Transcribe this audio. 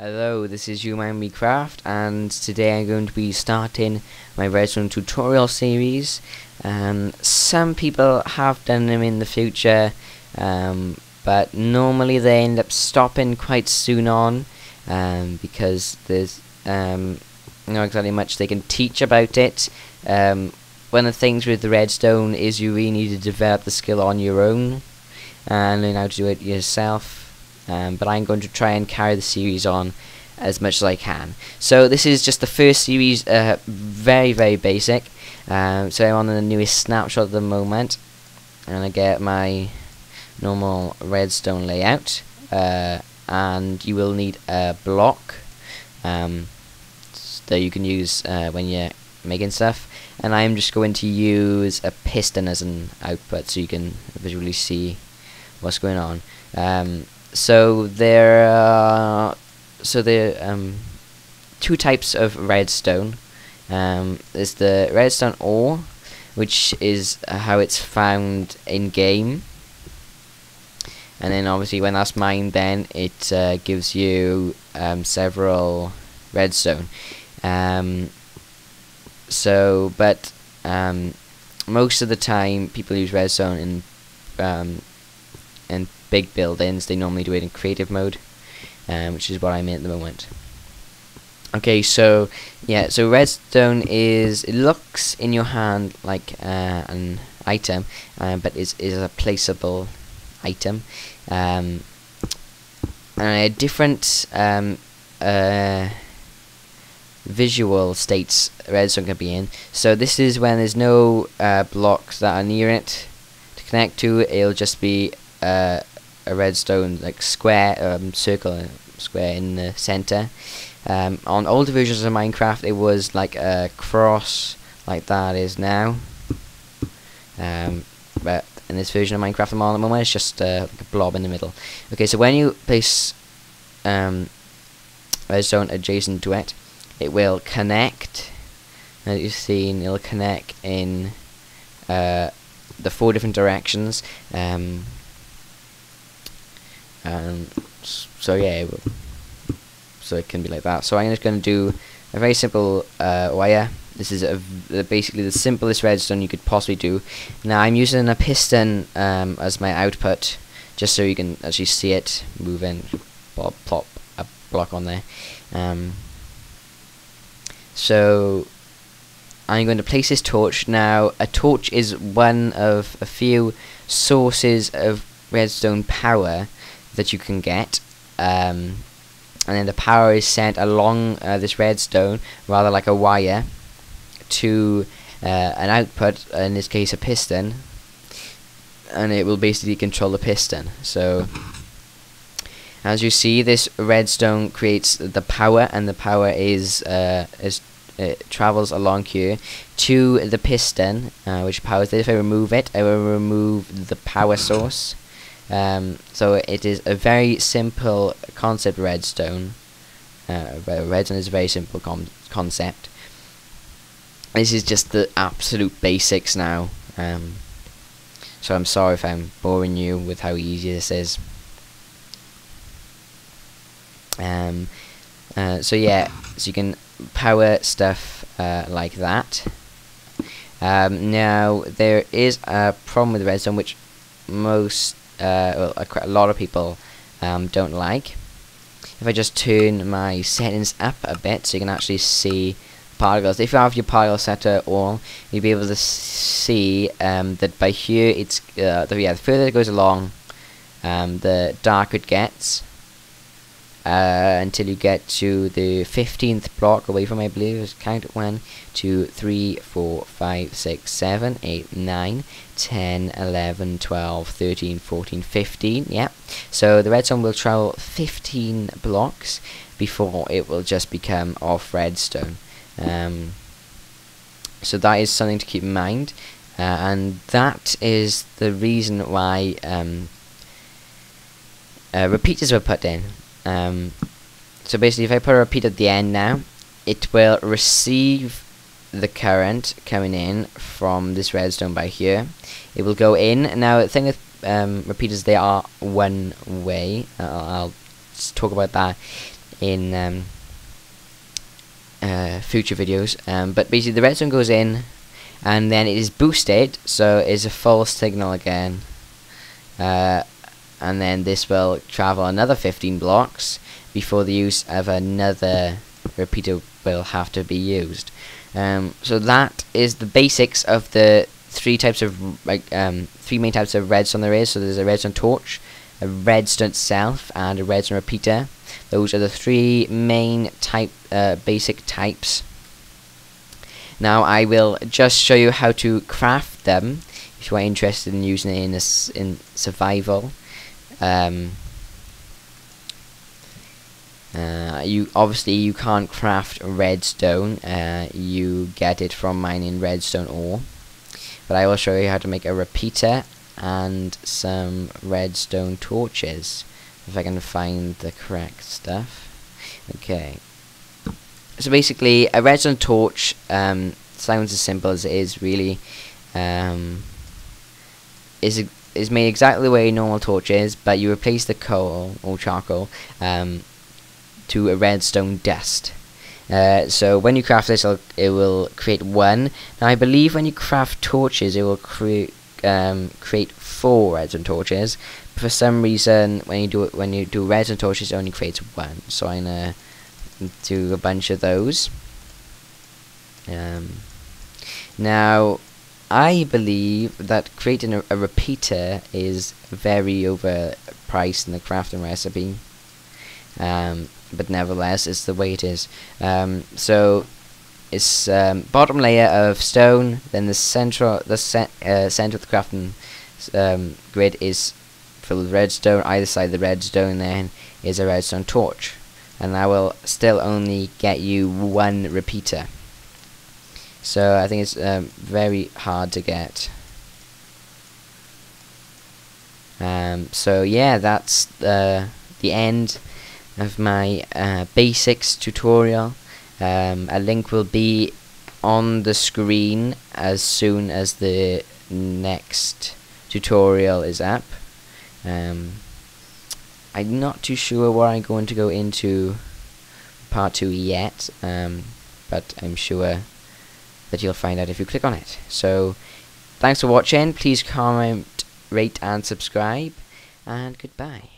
Hello, this is YouMineWeCraft, and today I'm going to be starting my Redstone tutorial series. Some people have done them in the future, but normally they end up stopping quite soon on, because there's not exactly much they can teach about it. One of the things with the Redstone is you really need to develop the skill on your own and learn how to do it yourself. But I'm going to try and carry the series on as much as I can. So this is just the first series, very basic. So I'm on the newest snapshot at the moment, and I get my normal redstone layout, and you will need a block that you can use when you're making stuff. And I'm just going to use a piston as an output so you can visually see what's going on. So there are two types of redstone. There's the redstone ore, which is how it's found in game, and then obviously when that's mined, then it gives you several redstone. But most of the time people use redstone in big buildings. They normally do it in creative mode, which is what I'm in at the moment. Okay, so yeah, so redstone it looks in your hand like an item, but is a placeable item, and different visual states redstone can be in. So this is when there's no blocks that are near it to connect to. It'll just be a redstone like square, circle, square in the center. On older versions of Minecraft, it was like a cross, like that is now. But in this version of Minecraft I'm on at the moment, it's just like a blob in the middle. Okay, so when you place redstone adjacent to it, it will connect. As you've seen, it'll connect in the 4 different directions. So yeah, so it can be like that. So I'm just going to do a very simple wire. This is basically the simplest redstone you could possibly do. Now I'm using a piston as my output, just so you can actually see it moving. Plop a block on there. So I'm going to place this torch. Now a torch is one of a few sources of redstone power that you can get, and then the power is sent along this redstone, rather like a wire, to an output, in this case a piston, and it will basically control the piston. So as you see, this redstone creates the power, and the power it travels along here to the piston, which powers it. If I remove it, I will remove the power source. So it is a very simple concept, redstone. Redstone is a very simple concept. This is just the absolute basics now. So I'm sorry if I'm boring you with how easy this is. So yeah, so you can power stuff like that. Now there is a problem with redstone, which a lot of people don't like. If I just turn my settings up a bit so you can actually see particles, if you have your particle set to all, you'll be able to see that by here it's the further it goes along, the darker it gets, until you get to the 15th block away from, I believe it was count 1, 2, 3, 4, 5, 6, 7, 8, 9, 10, 11, 12, 13, 14, 15. Yeah, so the redstone will travel 15 blocks before it will just become off redstone. So that is something to keep in mind, and that is the reason why repeaters were put in. So basically, if I put a repeat at the end now, it will receive the current coming in from this redstone by here. It will go in. Now the thing with repeaters, they are one way. I'll talk about that in future videos. But basically the redstone goes in, and then it is boosted, so it's a false signal again. And then this will travel another 15 blocks before the use of another repeater will have to be used. So that is the basics of the three main types of redstone there is. So there's a redstone torch, a redstone itself, and a redstone repeater. Those are the three main basic types. Now I will just show you how to craft them if you are interested in using it in survival. You can't craft redstone. You get it from mining redstone ore. But I will show you how to make a repeater and some redstone torches, if I can find the correct stuff. Okay. So basically, a redstone torch sounds as simple as it is. Really, is made exactly the way a normal torch is, but you replace the coal or charcoal to a redstone dust. So when you craft this, it will create one. Now I believe when you craft torches, it will create 4 redstone torches. But for some reason, when you do redstone torches, it only creates 1. So I'm gonna do a bunch of those. Now I believe that creating a repeater is very overpriced in the crafting recipe. But nevertheless, it's the way it is. So it's bottom layer of stone, then the center of the crafting grid is filled with redstone. Either side of the redstone then is a redstone torch, and I will still only get you 1 repeater. So I think it's very hard to get. So yeah, that's the end of my basics tutorial. A link will be on the screen as soon as the next tutorial is up. I'm not too sure what I'm going to go into part 2 yet, but I'm sure that you'll find out if you click on it. So thanks for watching. Please comment, rate and subscribe, and goodbye.